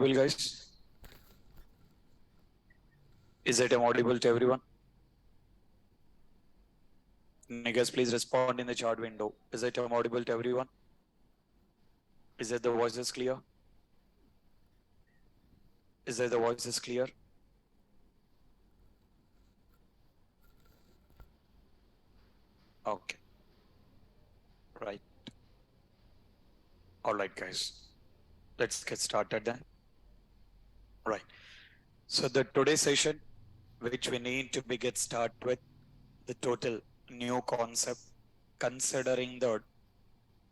Guys? Is it audible to everyone? Niggas, please respond in the chat window. Is it audible to everyone? Is it the voice is clear? Is it the voice is clear? Okay, right. All right, guys. Let's get started then. Right. So the today's session, which we need to be get start with the total new concept, considering the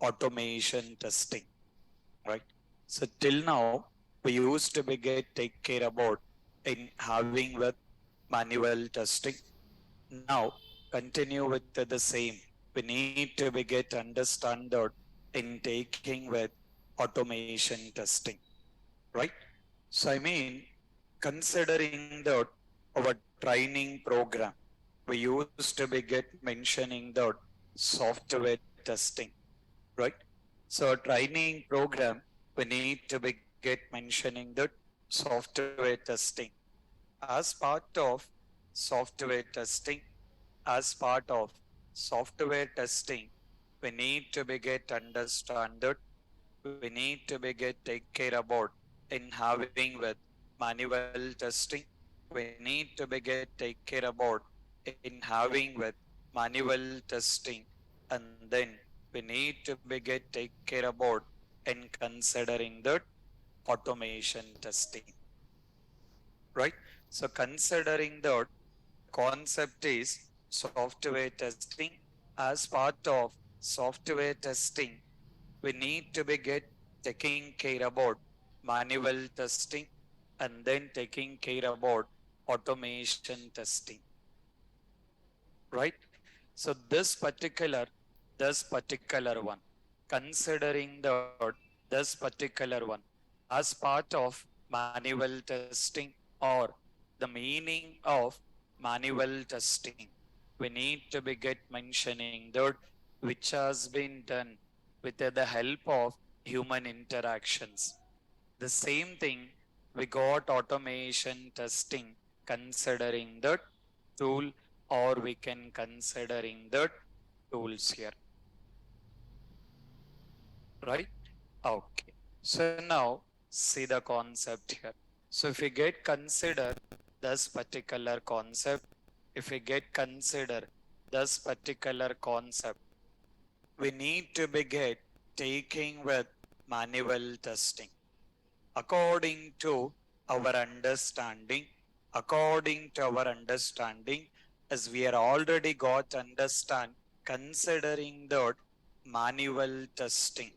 automation testing, right? So till now, we used to be get take care about in having with manual testing. Now continue with the same. We need to be get understand that in taking with automation testing, right? So I mean, considering that our training program, we used to be get mentioning that software testing, right? So training program, we need to be get mentioning that software testing as part of software testing, as part of software testing, we need to be get understand that we need to be get take care about in having with manual testing. We need to be get take care about in having with manual testing, and then we need to be get take care about in considering that automation testing, right? So considering that the concept is software testing. As part of software testing, we need to be get taking care about manual testing and then taking care about automation testing, right? So this particular one, considering that this particular one as part of manual testing or the meaning of manual testing, we need to be get mentioning that which has been done with the help of human interactions. The same thing we got automation testing considering that tool, or we can considering that tools here, right? Okay. So now see the concept here. So if we get consider this particular concept, if we get consider this particular concept, we need to be get taking with manual testing. According to our understanding, according to our understanding, as we are already got understand, considering that manual testing,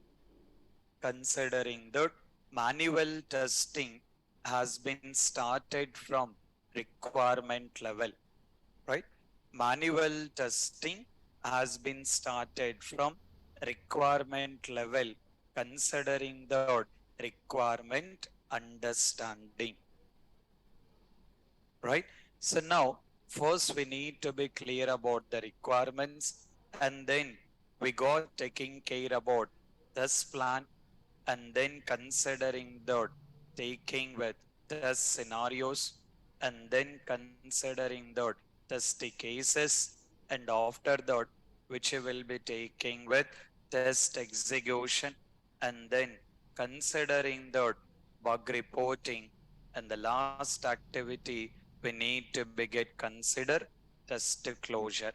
considering that manual testing has been started from requirement level, right? Manual testing has been started from requirement level, considering the requirement understanding, right? So now, first we need to be clear about the requirements, and then we got taking care about this plan, and then considering the taking with test scenarios, and then considering the test cases, and after that which will be taking with test execution, and then considering the bug reporting, and the last activity we need to be get consider test closure,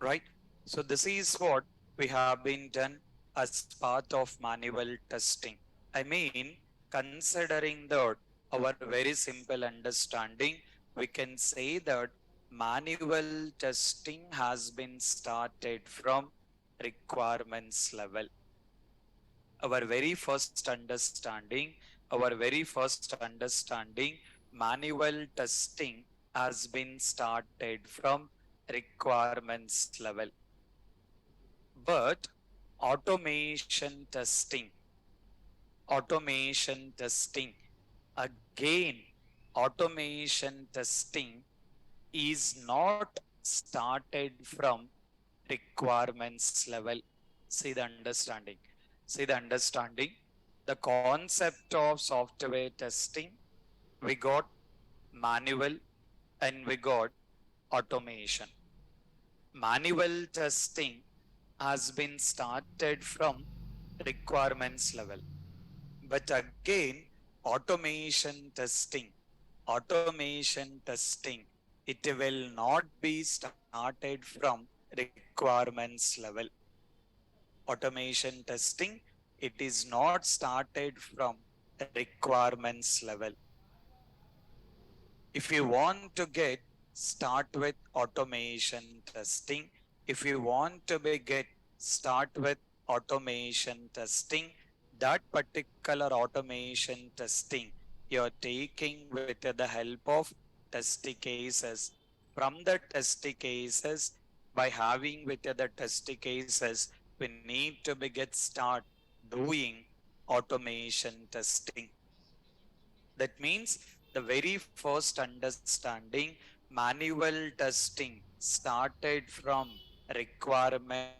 right? So this is what we have been done as part of manual testing. I mean, considering that our very simple understanding, we can say that manual testing has been started from requirements level. Our very first understanding, our very first understanding, manual testing has been started from requirements level. But automation testing, automation testing, again, automation testing is not started from requirements level. See the understanding. See the understanding. the concept of software testing, we got manual and we got automation. Manual testing has been started from requirements level. But again, automation testing, it will not be started from requirements level. Automation testing, it is not started from requirements level. If you want to get start with automation testing, if you want to be get start with automation testing, that particular automation testing you're taking with the help of test cases. From the test cases, by having with the test cases, we need to be get start doing automation testing. That means the very first understanding, manual testing started from requirement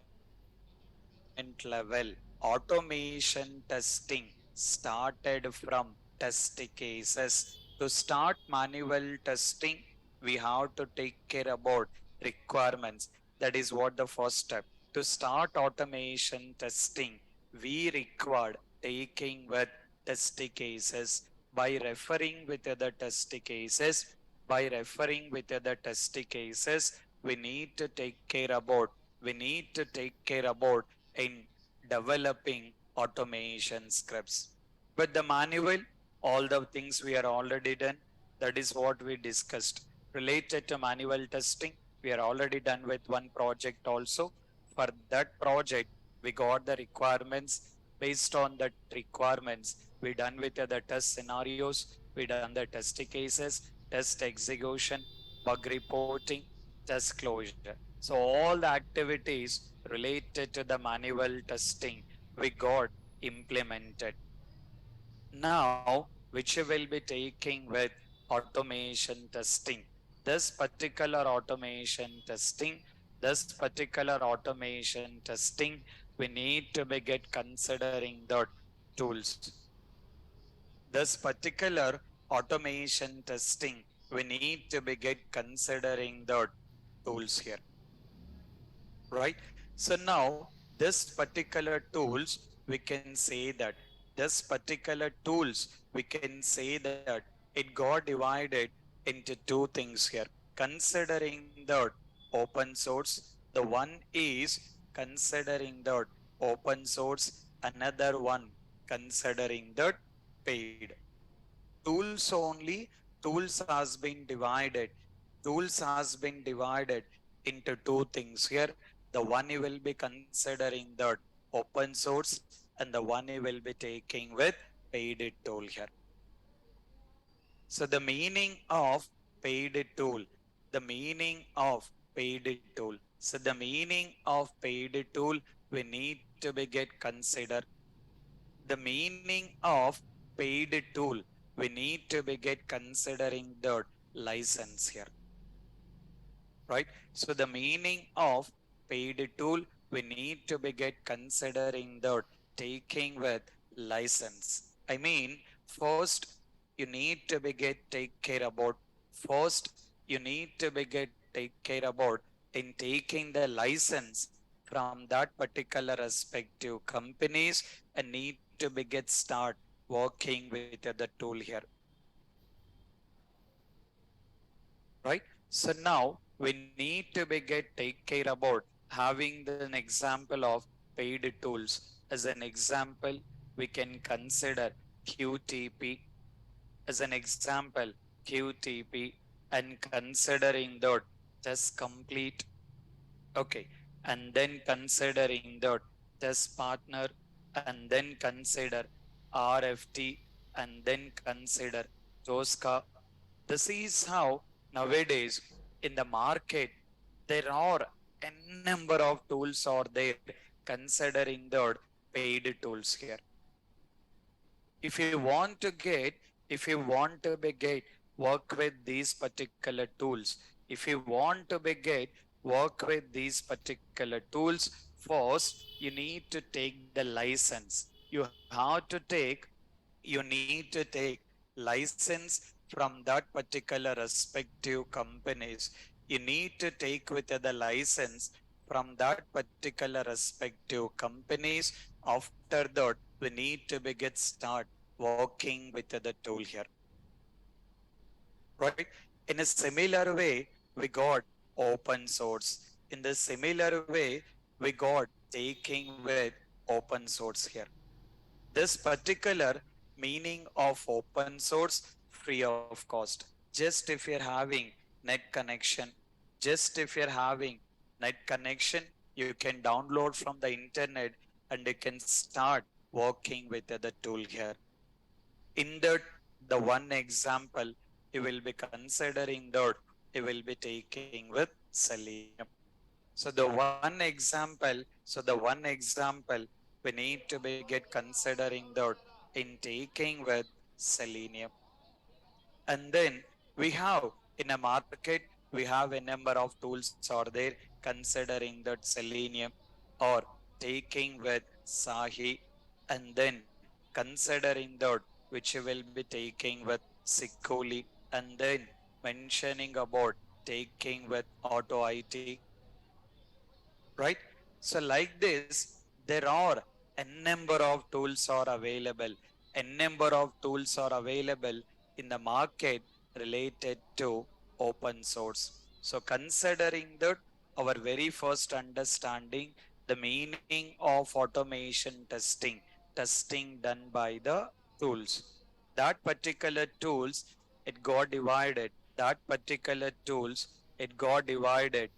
level. Automation testing started from test cases. To start manual testing, we have to take care about requirements. That is what the first step. To start automation testing, we required taking with test cases. By referring with other test cases, we need to take care about, in developing automation scripts. With the manual, all the things we are already done. That is what we discussed. Related to manual testing, we are already done with one project also. For that project, we got the requirements. Based on that requirements, we done with the test scenarios, we done the test cases, test execution, bug reporting, test closure. So all the activities related to the manual testing we got implemented. Now, which will be taking with automation testing. This particular automation testing, we need to be get considering the tools. This particular automation testing, we need to be get considering the tools here, right? So now this particular tools, we can say that this particular tools, we can say that it got divided into two things here. Considering the open source, the one is considering the open source, another one considering the paid. Tools only, tools has been divided. Tools has been divided into two things here. The one you will be considering the open source and the one you will be taking with paid tool here. So the meaning of paid tool, the meaning of paid tool. So the meaning of paid tool, we need to be get consider. The meaning of paid tool, we need to be get considering the license here, right? So the meaning of paid tool, we need to be get considering the taking with license. I mean, first you need to be get take care about, first you need to be get take care about in taking the license from that particular respective companies and need to be get start working with the tool here, right? So now we need to be get take care about having an example of paid tools. As an example, we can consider QTP as an example, QTP, and considering that test complete. Okay, and then considering that test partner, and then consider RFT, and then consider Tosca. This is how nowadays in the market there are a number of tools are there considering the paid tools here. If you want to get, if you want to be get work with these particular tools, if you want to be get work with these particular tools, first you need to take the license. you have to take, you need to take license from that particular respective companies. You need to take with the license from that particular respective companies. After that, we need to be get start working with the tool here, right? In a similar way, we got open source. In the similar way, we got taking with open source here. This particular meaning of open source, free of cost. Just if you're having net connection, just if you're having net connection, you can download from the internet and you can start working with the tool here. In that, the one example you will be considering that you will be taking with Selenium. So the one example, we need to be get considering that in taking with Selenium. And then we have in a market, we have a number of tools are there considering that Selenium or taking with Sahi, and then considering that which you will be taking with Sikoli, and then mentioning about taking with Auto IT, right? So like this, there are a number of tools are available. A number of tools are available in the market related to open source. So considering that, our very first understanding the meaning of automation testing, testing done by the tools. That particular tools, it got divided. That particular tools, it got divided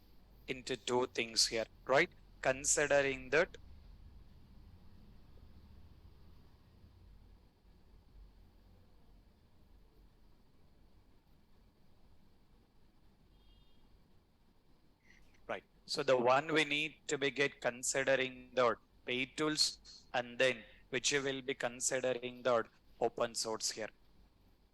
into two things here, right? Considering that, right? So the one we need to be get considering the paid tools, and then which you will be considering the open source here.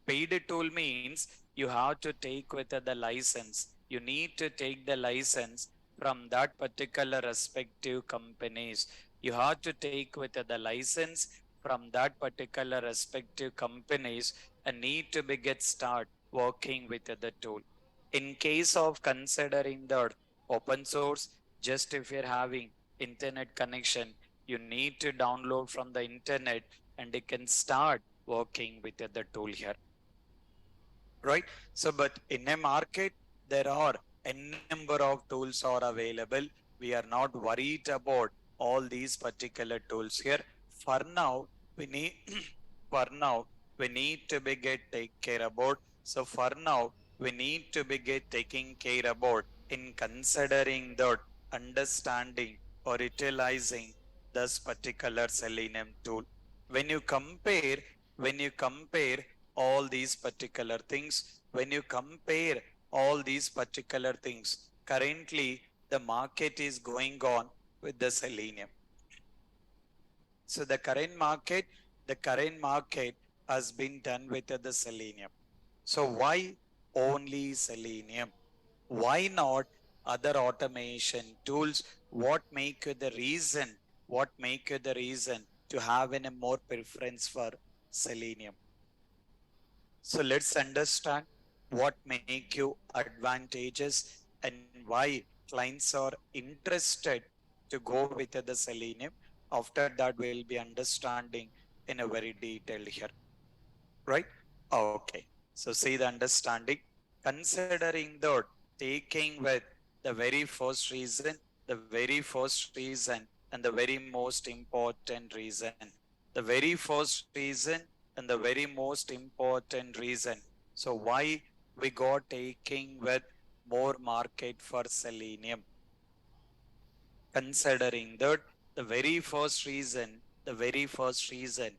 Paid tool means you have to take with the license. You need to take the license from that particular respective companies. You have to take with the license from that particular respective companies and need to be get start working with the tool. In case of considering the open source, just if you're having internet connection, you need to download from the internet and you can start working with the tool here, right? So, but in a market, there are a number of tools are available. We are not worried about all these particular tools here. For now, we need for now we need to be get take care about. So for now, we need to be get taking care about in considering that understanding or utilizing this particular Selenium tool. When you compare, when you compare all these particular things, when you compare all these particular things, currently the market is going on with the Selenium. So the current market has been done with the Selenium. So why only Selenium? Why not other automation tools? What make you the reason? What make you the reason to have a more preference for Selenium? So let's understand what make you advantages and why clients are interested to go with the Selenium. After that, we'll be understanding in a very detailed here, right? Okay. So see the understanding. Considering that, taking with the very first reason, the very first reason, and the very most important reason. The very first reason and the very most important reason. So why we got taking with more market for Selenium? Considering that, the very first reason, the very first reason,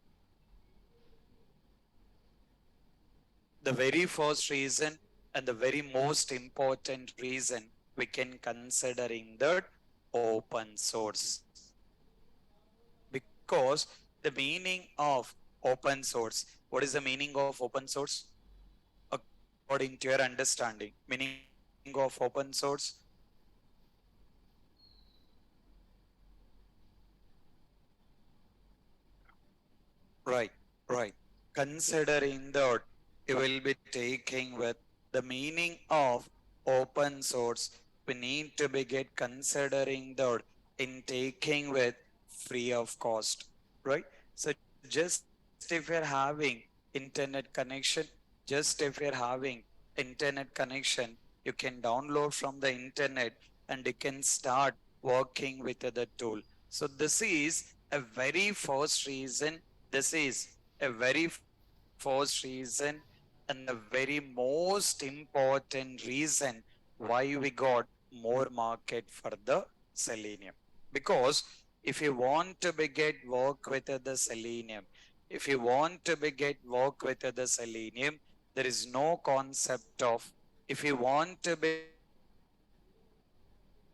the very first reason and the very most important reason we can considering that open source, because the meaning of open source, what is the meaning of open source according to your understanding? Meaning of open source, Right, right. Considering that you will be taking with the meaning of open source, we need to be get considering that in taking with free of cost, right? So just if you're having internet connection, just if you're having internet connection, you can download from the internet and you can start working with the tool. So this is a very first reason, this is a very first reason and the very most important reason why we got more market for the selenium. Because if you want to be get work with the selenium, if you want to be get work with the selenium, there is no concept of if you want to be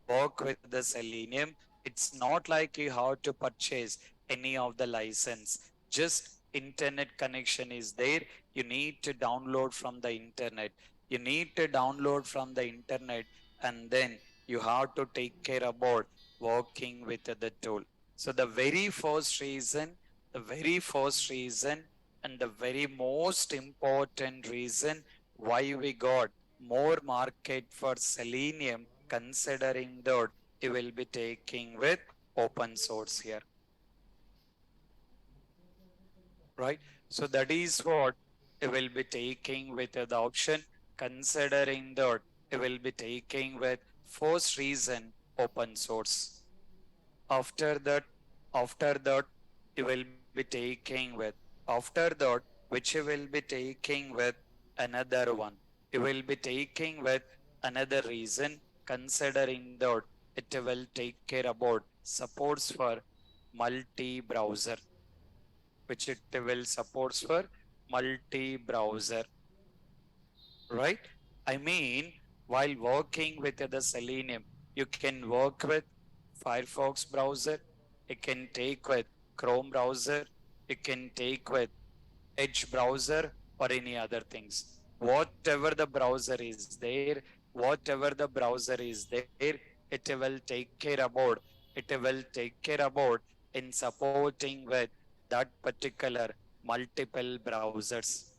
get work with the selenium, it's not like you have to purchase any of the license. Just internet connection is there. You need to download from the internet. You need to download from the internet and then you have to take care about working with the tool. So the very first reason, the very first reason and the very most important reason why we got more market for selenium considering that you will be taking with open source here, right? So that is what you will be taking with the option considering that you will be taking with first reason open source. After that, after that, you will be taking with, after that, which you will be taking with another one. You will be taking with another reason considering that it will take care about supports for multi-browser, which it will supports for multi-browser, right? I mean, while working with the Selenium, you can work with Firefox browser, you can take with Chrome browser, you can take with Edge browser or any other things. Whatever the browser is there, whatever the browser is there, it will take care about, it will take care about in supporting with that particular multiple browsers.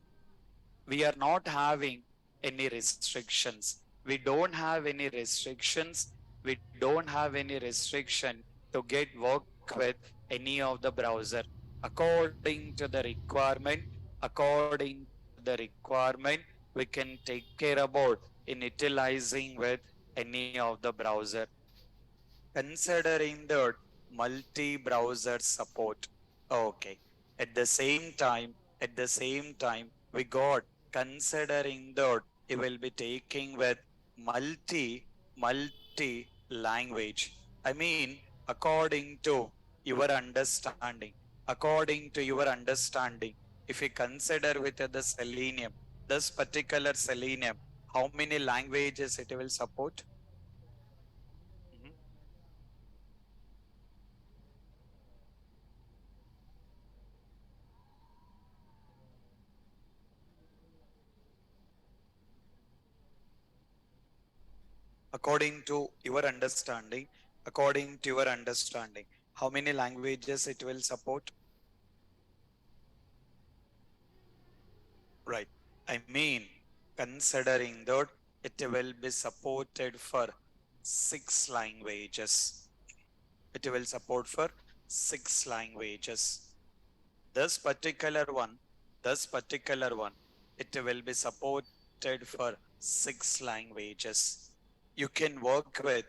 We are not having any restrictions. We don't have any restrictions. We don't have any restriction to get work with any of the browser. According to the requirement, according to the requirement, we can take care about in utilizing with any of the browser considering the multi-browser support. Okay. At the same time, we got considering that you will be taking with multi language. I mean, according to your understanding, according to your understanding, if you consider with the selenium, this particular selenium, how many languages it will support? Mhm. According to your understanding, according to your understanding, how many languages it will support? Right. I mean, considering that it will be supported for 6 languages. It will support for 6 languages. This particular one, this particular one, it will be supported for 6 languages. You can work with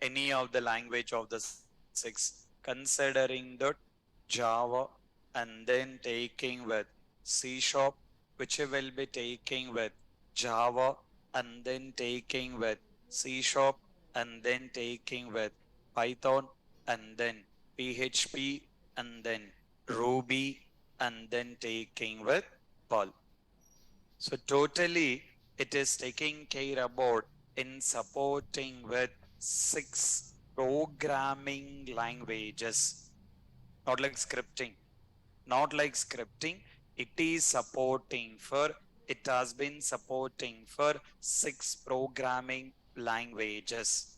any of the language of the 6, considering that Java and then taking with C sharp, which you will be taking with Java and then taking with C sharp and then taking with Python and then PHP and then Ruby and then taking with Perl. So totally it is taking care about in supporting with 6 programming languages, not like scripting, not like scripting. It is supporting for, it has been supporting for 6 programming languages.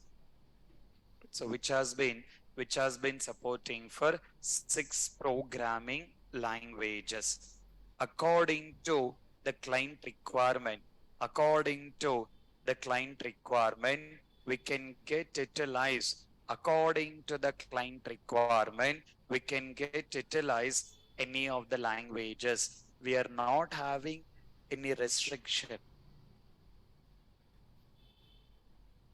So which has been supporting for 6 programming languages. According to the client requirement, according to the client requirement, we can get utilized. According to the client requirement, we can get utilized any of the languages. We are not having any restriction.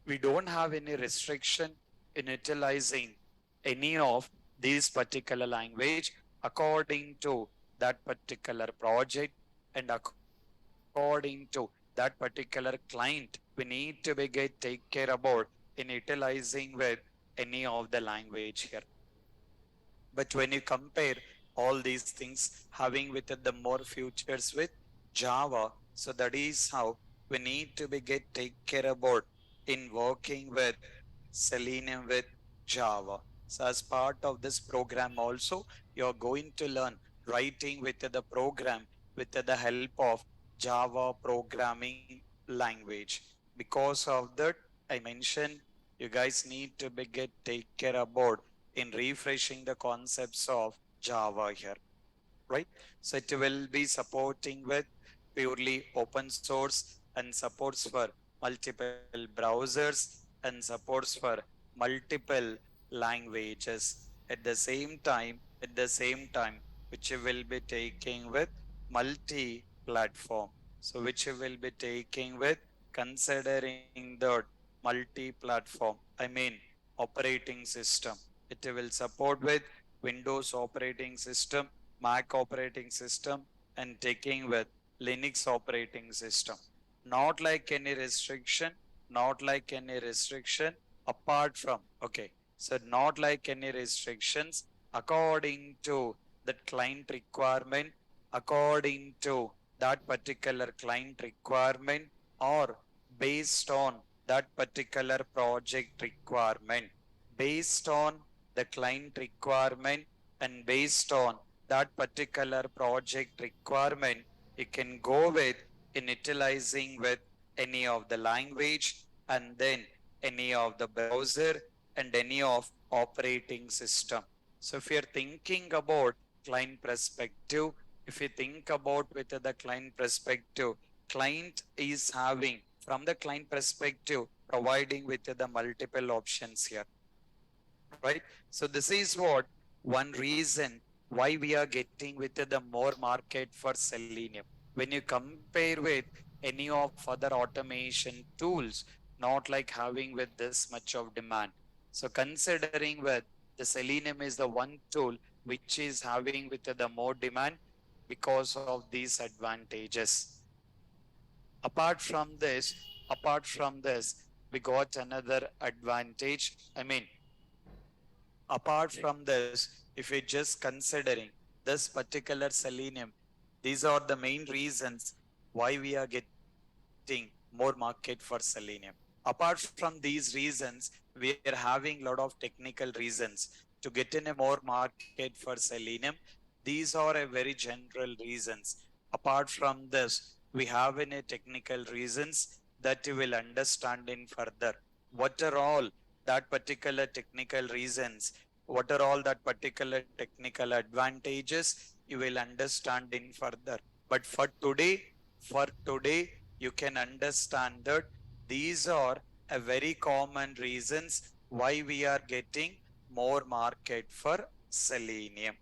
We don't have any restriction in utilizing any of these particular language according to that particular project and according to that particular client. We need to be get take care about in utilizing with any of the language here. But when you compare all these things having with it the more futures with Java, so that is how we need to be get take care about in working with Selenium with Java. So as part of this program also, you're going to learn writing with the program with the help of Java programming language. Because of that, I mentioned you guys need to be get take care about in refreshing the concepts of Java here, right? So it will be supporting with purely open source and supports for multiple browsers and supports for multiple languages at the same time, which you will be taking with multi-platform. So which you will be taking with considering the multi-platform, I mean operating system. It will support with Windows operating system, Mac operating system, and taking with Linux operating system. Not like any restriction, not like any restriction apart from, okay, so not like any restrictions according to that client requirement, according to that particular client requirement, or based on that particular project requirement, based on the client requirement and based on that particular project requirement, you can go with in utilizing with any of the language and then any of the browser and any of operating system. So if you're thinking about client perspective, if you think about with the client perspective, client is having from the client perspective providing with the multiple options here, right? So this is what one reason why we are getting with the more market for Selenium. When you compare with any of other automation tools, not like having with this much of demand. So considering with the Selenium is the one tool which is having with the more demand because of these advantages. Apart from this, we got another advantage. I mean, apart from this, if we're just considering this particular selenium, these are the main reasons why we are getting more market for selenium. Apart from these reasons, we are having a lot of technical reasons to get in a more market for selenium. These are a very general reasons. Apart from this, we have any technical reasons that you will understand in further. What are all that particular technical reasons? What are all that particular technical advantages? You will understand in further. But for today, you can understand that these are a very common reasons why we are getting more market for selenium.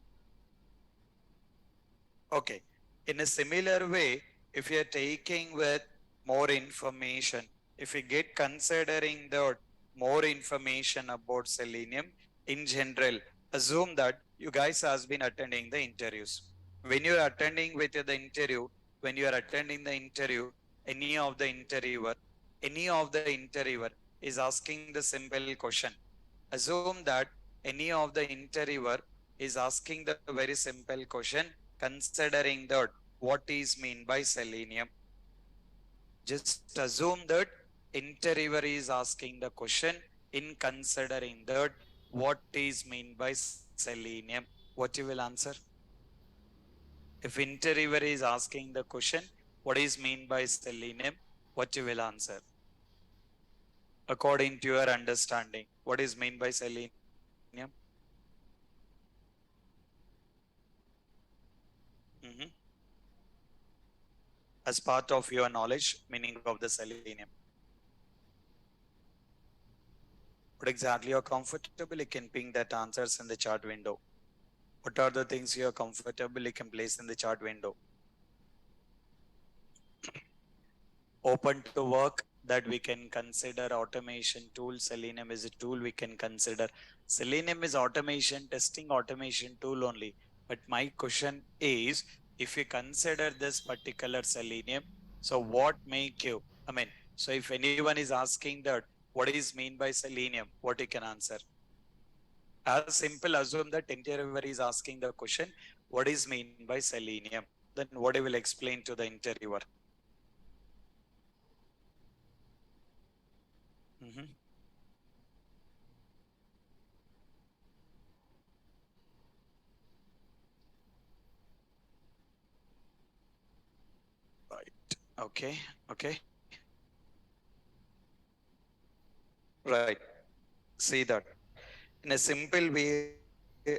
Okay. In a similar way, if you are taking with more information, if you get considering the more information about selenium in general, assume that you guys has been attending the interviews. When you are attending with the interview, when you are attending the interview, any of the interviewer, any of the interviewer is asking the simple question. Assume that any of the interviewer is asking the very simple question considering that what is mean by selenium. Just assume that interviewer is asking the question in considering that what is mean by selenium. What you will answer? If interviewer is asking the question, what is mean by selenium? What you will answer? According to your understanding, what is mean by selenium? as part of your knowledge, meaning of the selenium. What exactly you're comfortable, you can ping that answers in the chat window. What are the things you're comfortable, you can place in the chat window. Open to work, that we can consider automation tool. Selenium is a tool we can consider. Selenium is automation, testing automation tool only. But my question is, if you consider this particular Selenium, so what make you, I mean, so if anyone is asking that, what is mean by Selenium, what you can answer? As simple, assume that interviewer is asking the question, what is mean by Selenium? Then what I will explain to the interviewer. Mhm. Right. Okay. Okay. Right. See that. In a simple way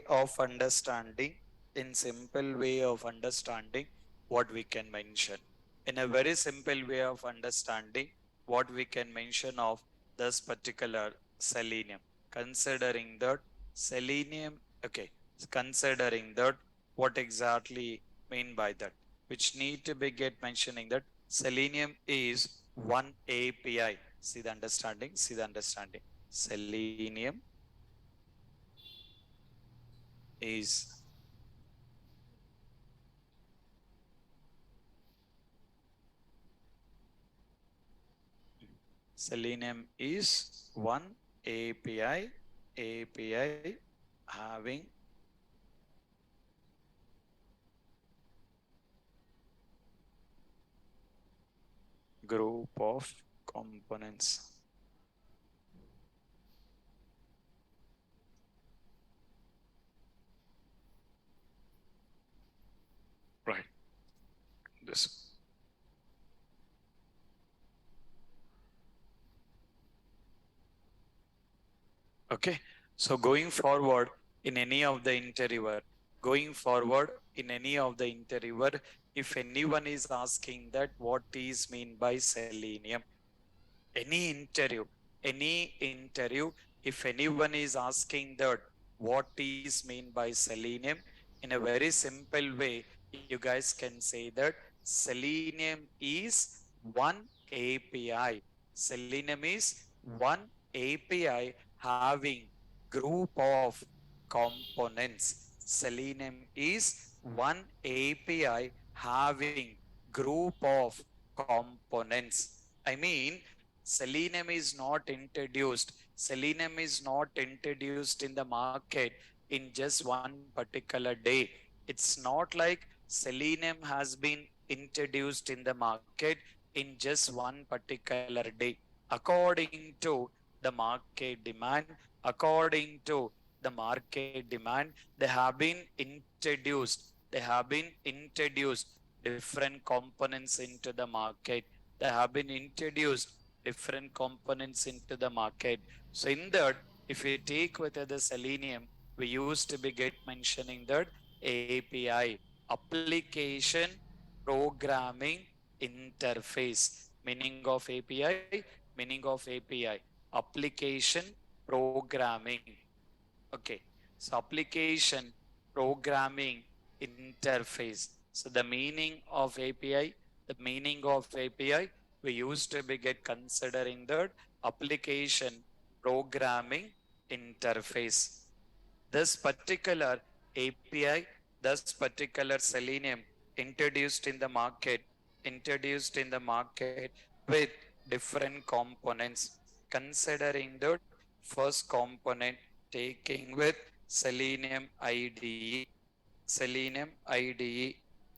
of understanding, in simple way of understanding what we can mention. In a very simple way of understanding what we can mention of this particular selenium. Considering that selenium, okay, considering that what exactly mean by that, which need to be get mentioning that selenium is one API. See the understanding, see the understanding. Selenium is selenium is one API having group of components. Right. This. Okay. So going forward in any of the interviewer, going forward in any of the interviewer, if anyone is asking that what is mean by selenium, any interview, if anyone is asking that what is mean by selenium, in a very simple way, you guys can say that selenium is one API. Selenium is one API having group of components. Selenium is one API having group of components. I mean, selenium is not introduced. Selenium is not introduced in the market in just one particular day. It's not like selenium has been introduced in the market in just one particular day. According to the market demand, according to the market demand, they have been introduced. They have been introduced different components into the market. They have been introduced different components into the market. So in that, if we take with the selenium, we used to be get mentioning that API, application programming interface. Meaning of API, meaning of API, application programming. Okay. So application programming interface. So the meaning of API, the meaning of API, we used to be get considering that application programming interface. This particular API, this particular selenium introduced in the market, introduced in the market with different components. Considering the first component taking with selenium IDE, selenium IDE,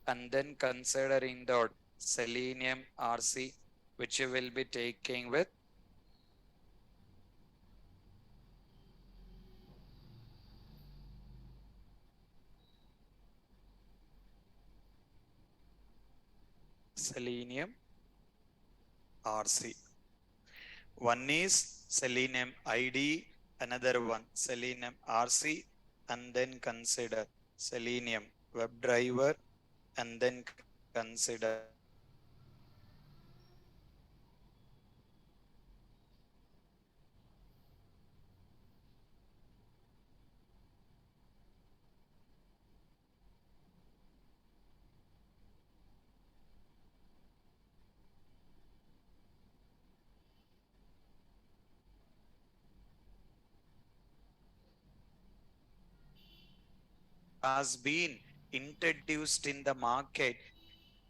and then considering the selenium RC, which you will be taking with selenium RC. One is Selenium ID, another one Selenium RC, and then consider Selenium WebDriver, and then consider has been introduced in the market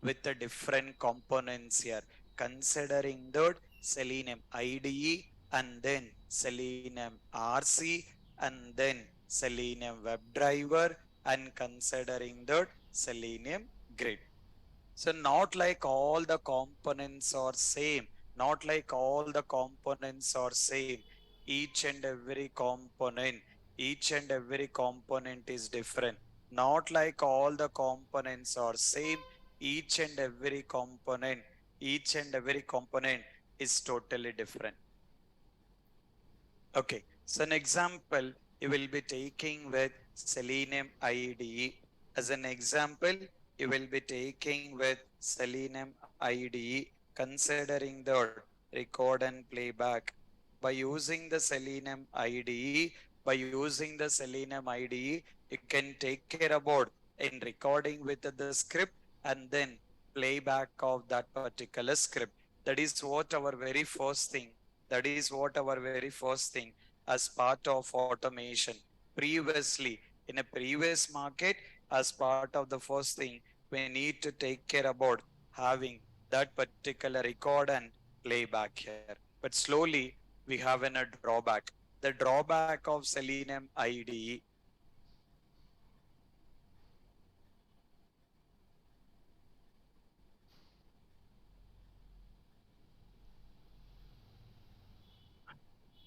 with the different components here, considering that Selenium IDE and then Selenium RC and then Selenium WebDriver and considering that Selenium Grid. So not like all the components are same, not like all the components are same. Each and every component is different. Not like all the components are same. Each and every component, each and every component is totally different. Okay, so an example you will be taking with Selenium IDE. As an example, you will be taking with Selenium IDE, considering the record and playback. By using the Selenium IDE, by using the Selenium IDE, you can take care about in recording with the script and then playback of that particular script. That is what our very first thing. That is what our very first thing as part of automation. Previously, in a previous market, as part of the first thing, we need to take care about having that particular record and playback here. But slowly, we have a drawback. The drawback of Selenium IDE.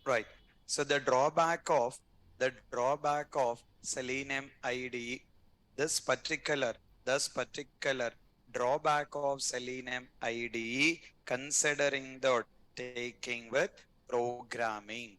Right. So the drawback of Selenium IDE, this particular drawback of Selenium IDE, considering the taking with programming.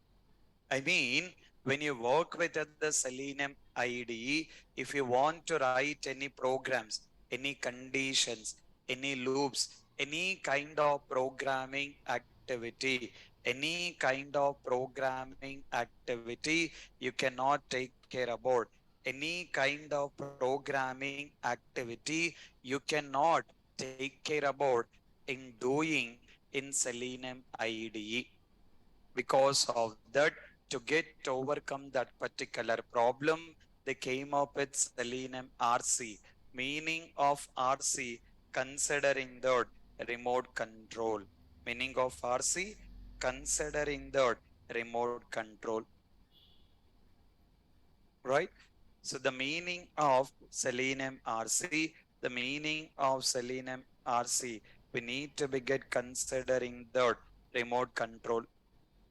I mean, when you work with the Selenium IDE, if you want to write any programs, any conditions, any loops, any kind of programming activity, any kind of programming activity, you cannot take care about. Any kind of programming activity, you cannot take care about in doing in Selenium IDE. Because of that, to get to overcome that particular problem, they came up with Selenium RC. Meaning of RC, considering that remote control. Meaning of RC, considering that remote control. Right? So the meaning of Selenium RC, the meaning of Selenium RC, we need to be get considering that remote control.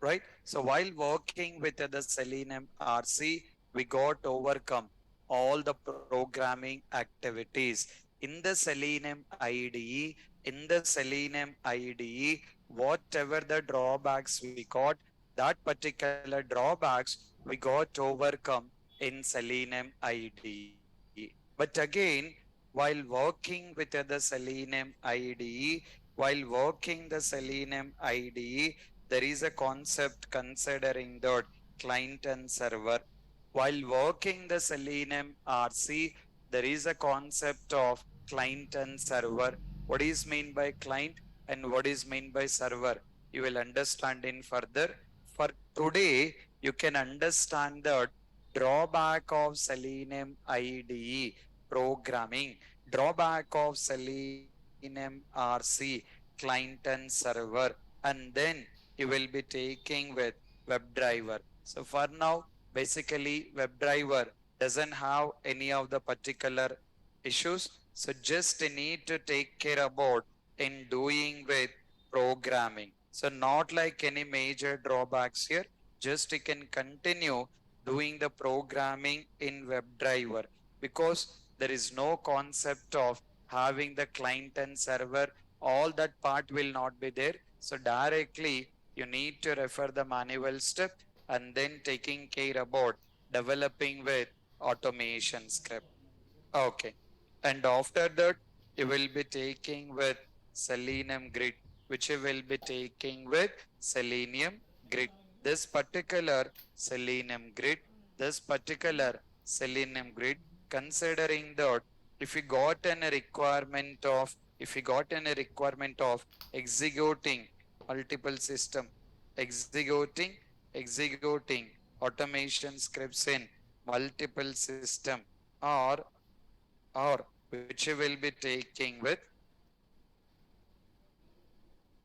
Right? So while working with the Selenium RC, we got overcome all the programming activities. In the Selenium IDE, in the Selenium IDE, whatever the drawbacks we got, that particular drawbacks we got overcome in Selenium IDE. But again, while working with the Selenium IDE, while working the Selenium IDE, there is a concept considering that client and server. While working the Selenium RC, there is a concept of client and server. What is mean by client and what is mean by server? You will understand in further. For today, you can understand that drawback of Selenium IDE programming, drawback of Selenium RC client and server, and then you will be taking with WebDriver. So for now, basically WebDriver doesn't have any of the particular issues. So just need to take care about in doing with programming. So not like any major drawbacks here. Just you can continue doing the programming in WebDriver because there is no concept of having the client and server. All that part will not be there. So directly you need to refer the manual step and then taking care about developing with automation script. Okay. And after that, you will be taking with Selenium Grid, which you will be taking with Selenium Grid. This particular Selenium Grid, this particular Selenium Grid, considering that if you got any requirement of, if you got any requirement of executing multiple system, executing automation scripts in multiple system, or or which you will be taking with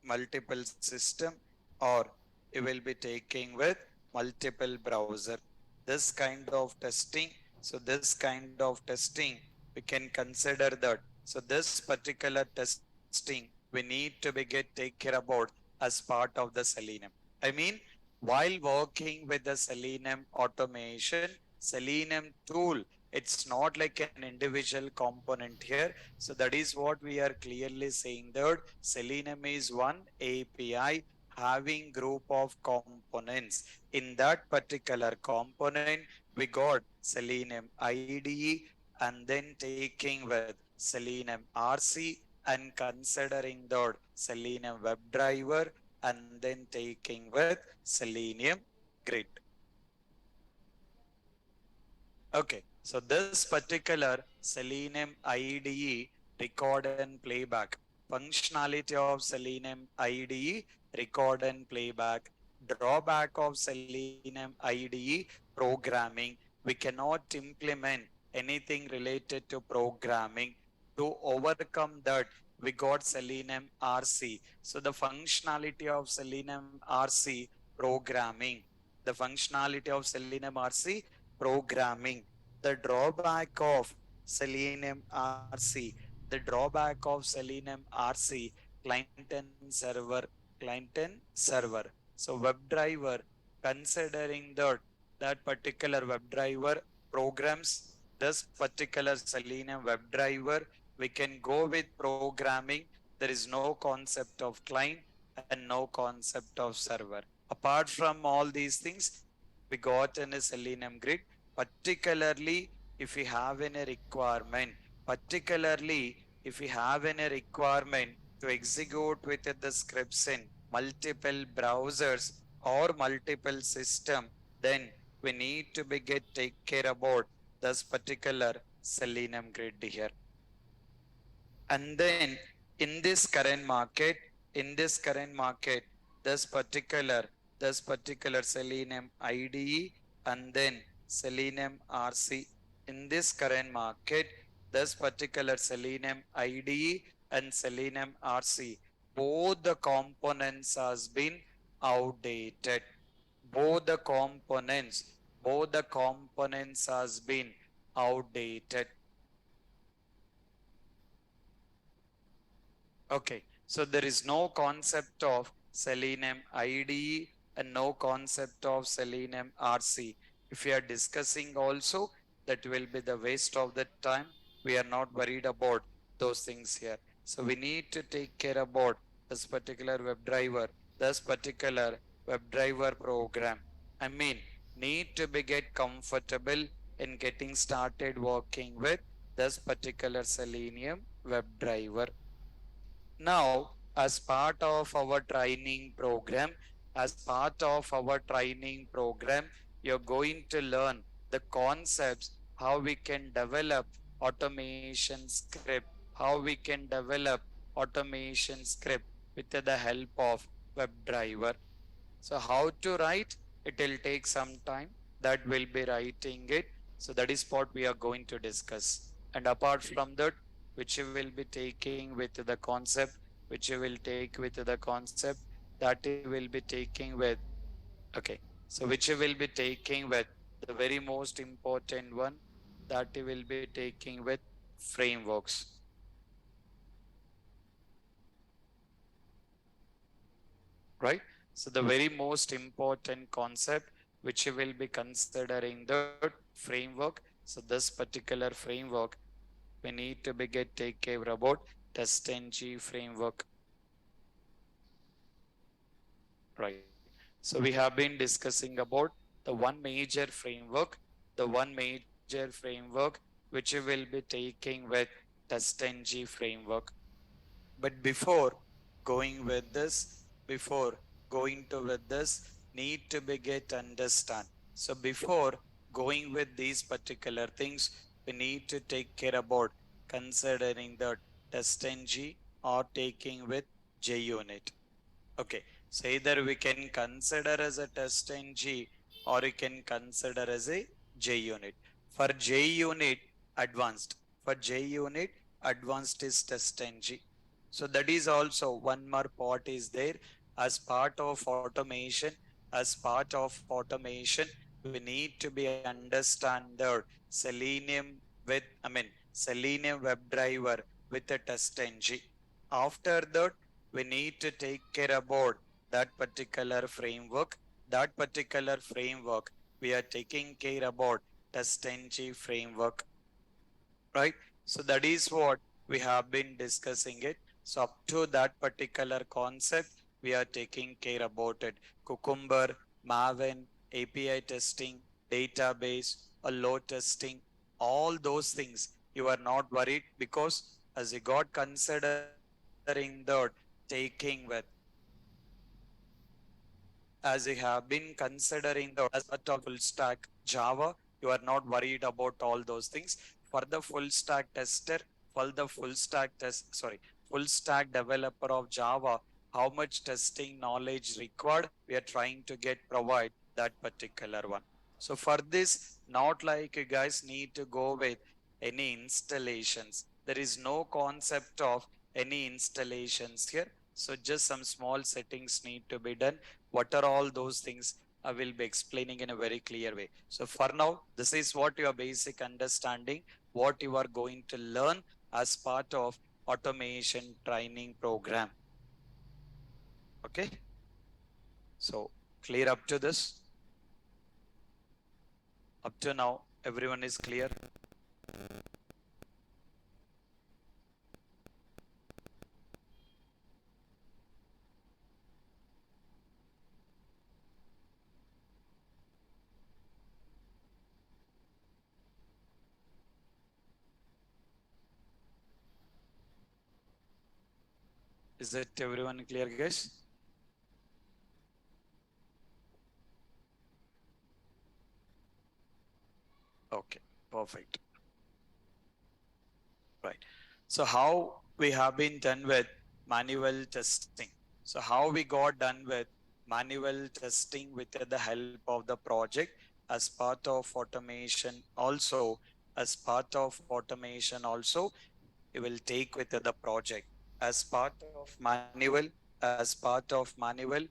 multiple system, or you will be taking with multiple browser. This kind of testing, so this kind of testing, we can consider that. So this particular testing, we need to be get take care about as part of the Selenium. I mean, while working with the Selenium automation, Selenium tool, it's not like an individual component here. So that is what we are clearly saying that Selenium is one API having group of components. In that particular component, we got Selenium IDE and then taking with Selenium RC and considering that Selenium WebDriver and then taking with Selenium Grid. Okay, so this particular Selenium IDE record and playback. Functionality of Selenium IDE record and playback. Drawback of Selenium IDE programming. We cannot implement anything related to programming. To overcome that, we got Selenium RC. So the functionality of Selenium RC programming. The functionality of Selenium RC programming. The drawback of Selenium RC, the drawback of Selenium RC, client and server, client and server. So WebDriver, considering that particular WebDriver programs, this particular Selenium WebDriver, we can go with programming. There is no concept of client and no concept of server. Apart from all these things, we got in a Selenium grid, particularly if we have any requirement, particularly if we have any requirement to execute with the scripts in multiple browsers or multiple system, then we need to be get take care about this particular Selenium grid here. And then in this current market, in this current market, this particular Selenium IDE and then Selenium RC. In this current market, this particular Selenium IDE and Selenium RC, both the components has been outdated. Both the components, both the components has been outdated. Okay, so there is no concept of Selenium IDE and no concept of Selenium RC. If we are discussing also, that will be the waste of the time. We are not worried about those things here. So we need to take care about this particular WebDriver, this particular WebDriver program. I mean, need to be get comfortable in getting started working with this particular Selenium WebDriver. Now, as part of our training program, as part of our training program, you're going to learn the concepts, how we can develop automation script, how we can develop automation script with the help of WebDriver. So how to write? It will take some time. That will be writing it. So that is what we are going to discuss. And apart from that, which you will be taking with the concept, which you will take with the concept, that you will be taking with, okay. So which you will be taking with the very most important one, that you will be taking with frameworks, right? So the very most important concept which you will be considering the framework. So this particular framework, we need to be get take care about TestNG framework, right? So we have been discussing about the one major framework, the one major framework which you will be taking with TestNG framework. But before going with this, before going to with this, need to be get understand. So before going with these particular things, we need to take care about considering the TestNG or taking with JUnit. Okay, so either we can consider as a TestNG or we can consider as a JUnit. For JUnit, advanced. For J unit, advanced is test ng. So that is also one more part is there as part of automation. As part of automation, we need to be understand the Selenium with, Selenium WebDriver with a test ng. After that, we need to take care about that particular framework. That particular framework, we are taking care about test ng framework, right? So that is what we have been discussing it. So up to that particular concept, we are taking care about it. Cucumber, Maven, API testing, database, a load testing, all those things. You are not worried because as you got considering that taking with as you have been considering the as part of full stack Java, you are not worried about all those things. For the full stack tester, for the full stack full stack developer of Java, how much testing knowledge required, we are trying to get provide that particular one. So for this, not like you guys need to go with any installations. There is no concept of any installations here. So just some small settings need to be done. What are all those things? I will be explaining in a very clear way. So for now, this is what your basic understanding, what you are going to learn as part of automation training program. Okay. So clear up to this. Up to now, everyone is clear. Is it everyone clear, guys? Okay, perfect. Right. So how we have been done with manual testing. So how we got done with manual testing with the help of the project as part of automation also, as part of automation also, we will take with the project as part of manual, as part of manual,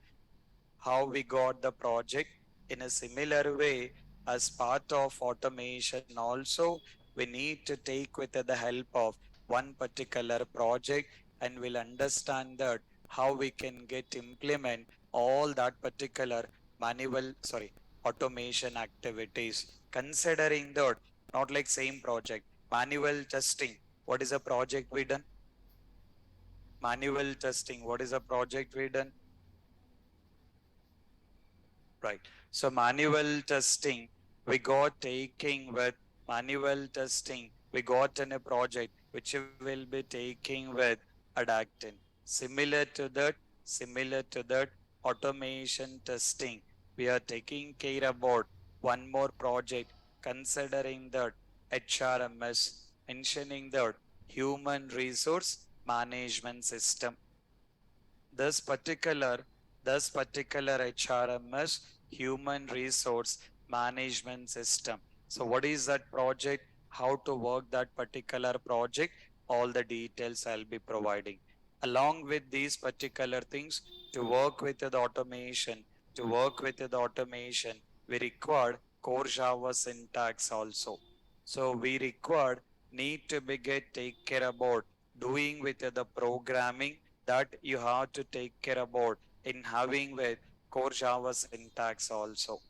how we got the project in a similar way as part of automation also we need to take with the help of one particular project and we'll understand that how we can get implement all that particular manual automation activities considering that not like same project manual testing. What is a project we done? Manual testing, what is a project we done? Right. So manual testing, we got taking with manual testing, we got in a project which will be taking with adapting. Similar to that, automation testing, we are taking care about one more project considering that HRMS, mentioning that human resource management system. This particular this particular HRMS, human resource management system. So what is that project? How to work that particular project? All the details I'll be providing. Along with these particular things, to work with the automation, we require core Java syntax also. So we require need to be get take care about doing with the programming that you have to take care about in having with core Java syntax also.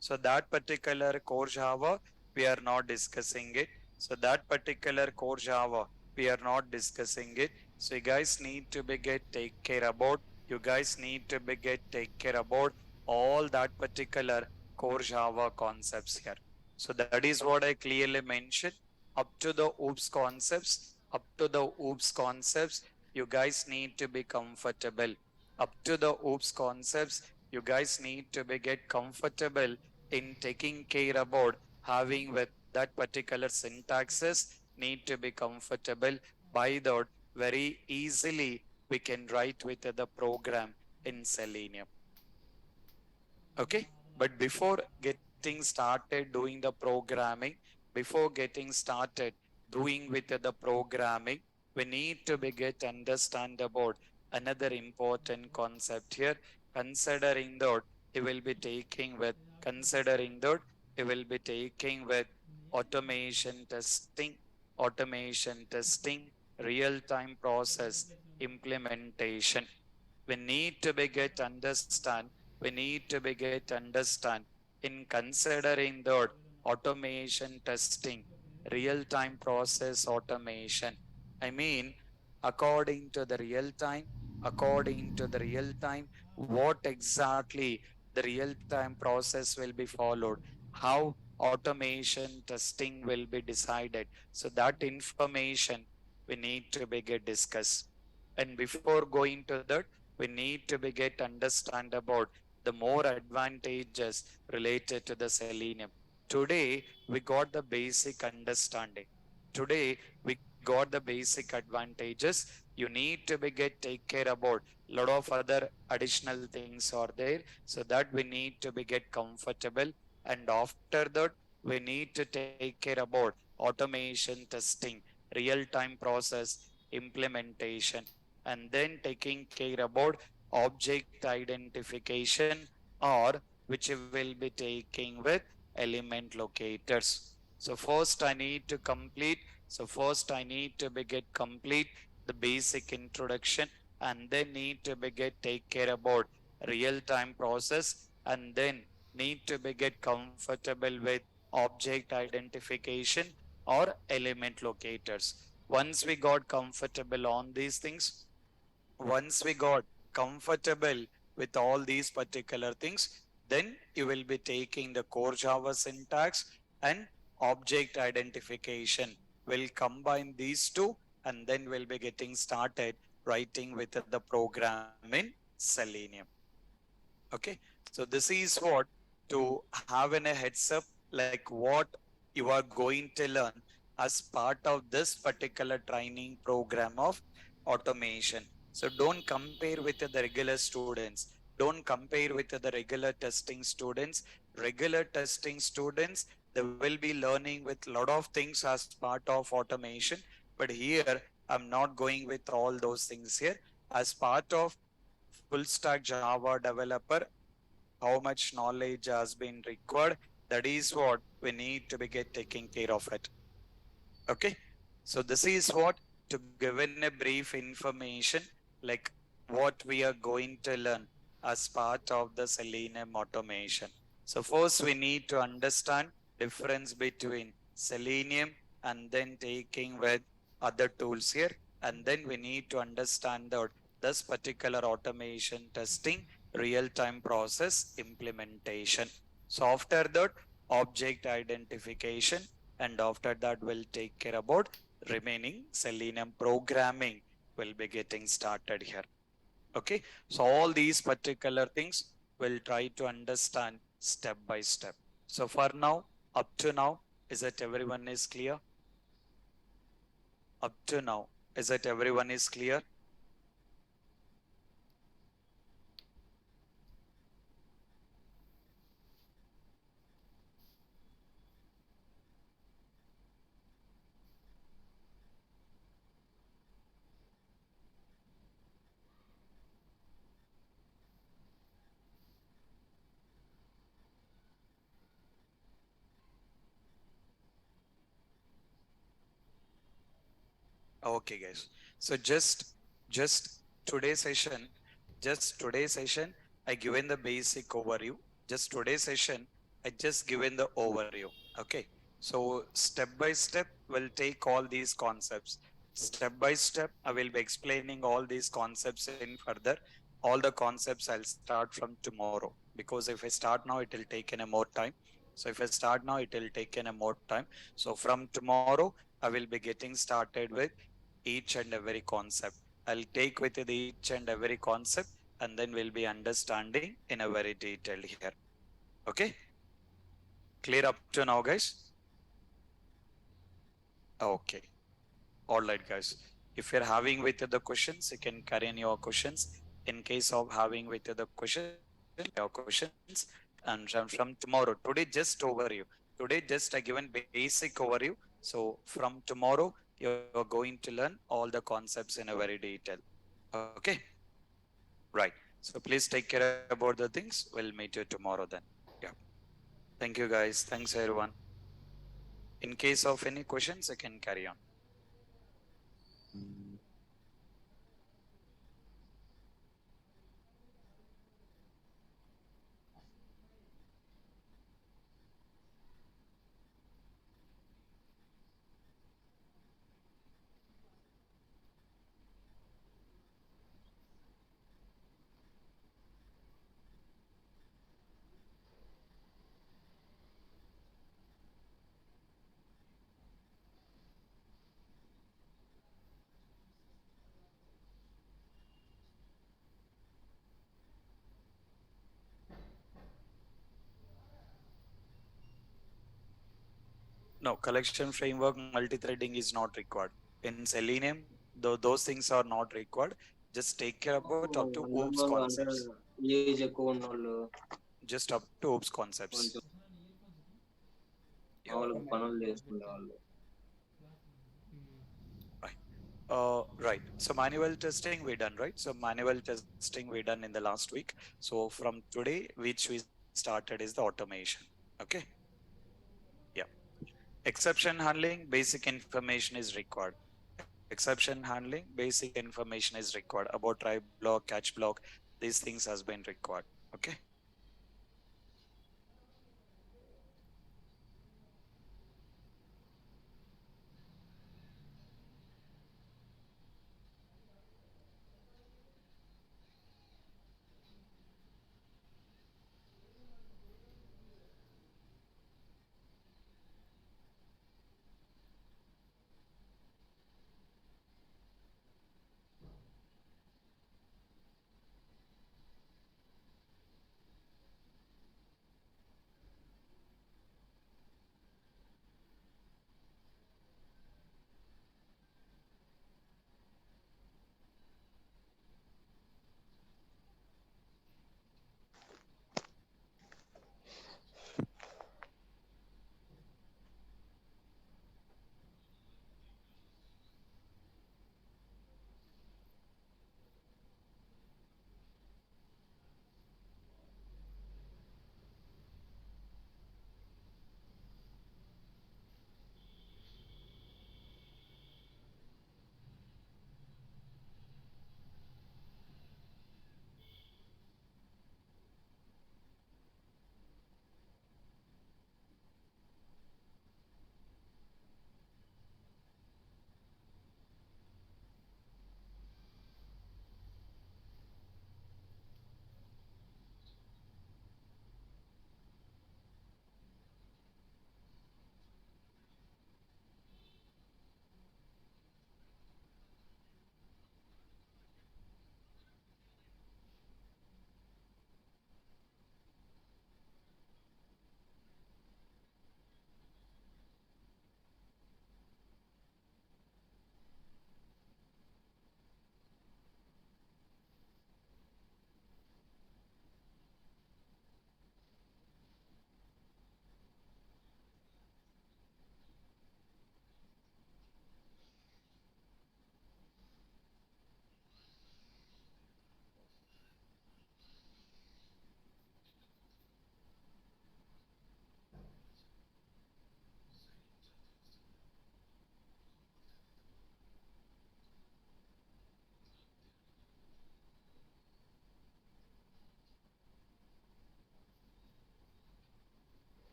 So that particular core Java, we are not discussing it. So that particular core Java, we are not discussing it. So you guys need to be get take care about. You guys need to be get take care about all that particular core Java concepts here. So that is what I clearly mentioned. Up to the OOPS concepts, you guys need to be comfortable. Up to the OOPS concepts, you guys need to be get comfortable in taking care about having with that particular syntaxes need to be comfortable by that very easily we can write with the program in Selenium. Okay, but before getting started doing the programming, before getting started doing with the programming, we need to be get understand about another important concept here. Considering that you will be taking with considering that you will be taking with automation testing, real-time process implementation. We need to be get understand. We need to be get understand in considering that automation testing, real-time process automation. I mean, according to the real time, according to the real time, what exactly the real-time process will be followed, how automation testing will be decided. So that information we need to be get discussed. And before going to that, we need to be get understand about the more advantages related to the selenium. Today, we got the basic understanding. Today, we got the basic advantages. You need to be get take care about lot of other additional things are there, so that we need to be get comfortable. And after that, we need to take care about automation testing, real time process implementation, and then taking care about object identification, or which will be taking with element locators. So first I need to complete. So first I need to be get complete the basic introduction, and then need to be get take care about real time process, and then need to be get comfortable with object identification or element locators. Once we got comfortable on these things, once we got comfortable with all these particular things, then you will be taking the core Java syntax and object identification. We'll combine these two, and then we'll be getting started writing with the program in Selenium. Okay, so this is what to have in a heads up, like what you are going to learn as part of this particular training program of automation. So don't compare with the regular students. Don't compare with the regular testing students. Regular testing students, they will be learning with a lot of things as part of automation. But here, I'm not going with all those things here. As part of full stack Java developer, how much knowledge has been required, that is what we need to be get taking care of it. Okay, so this is what, to give in a brief information, like what we are going to learn as part of the Selenium automation. So first we need to understand difference between Selenium and then taking with other tools here, and then we need to understand that this particular automation testing, real-time process implementation. So after that, object identification, and after that we'll take care about remaining Selenium programming will be getting started here. Okay, so all these particular things we'll try to understand step by step. So for now, up to now, is that everyone is clear? Up to now, is that everyone is clear? Okay, guys. So just today's session, just today's session, I given the basic overview. Just today's session, I just given the overview. Okay. So step by step, we'll take all these concepts. Step by step, I will be explaining all these concepts in further. All the concepts I'll start from tomorrow, because if I start now, it will take in a more time. So if I start now, it will take in a more time. So from tomorrow, I will be getting started with each and every concept. I'll take with it each and every concept, and then we'll be understanding in a very detailed here. Okay, clear up to now, guys? Okay, all right, guys. If you're having with the questions, you can carry in your questions. In case of having with the questions, your questions. And from tomorrow, today just overview. Today just I given basic overview. So from tomorrow, you're going to learn all the concepts in a very detail. Okay. Right. So please take care about the things. We'll meet you tomorrow then. Yeah. Thank you guys. Thanks everyone. In case of any questions, I can carry on. No, collection framework, multi-threading is not required. In Selenium, though those things are not required. Just take care about up to OOPS నార్మల్గా అంటే concepts. Age ఎక్కువ ఉన్నోళ్ళు Just up to OOPS concepts. కొంచెం Yeah. మామూలుగా పనులు చేసుకునే వాళ్ళు. Right. Right. So manual testing we done, right? So manual testing we done in the last week. So from today, which we started is the automation. Okay. Yeah. Exception handling, basic information is required. Exception handling, basic information is required about try block, catch block. These things has been required. Okay.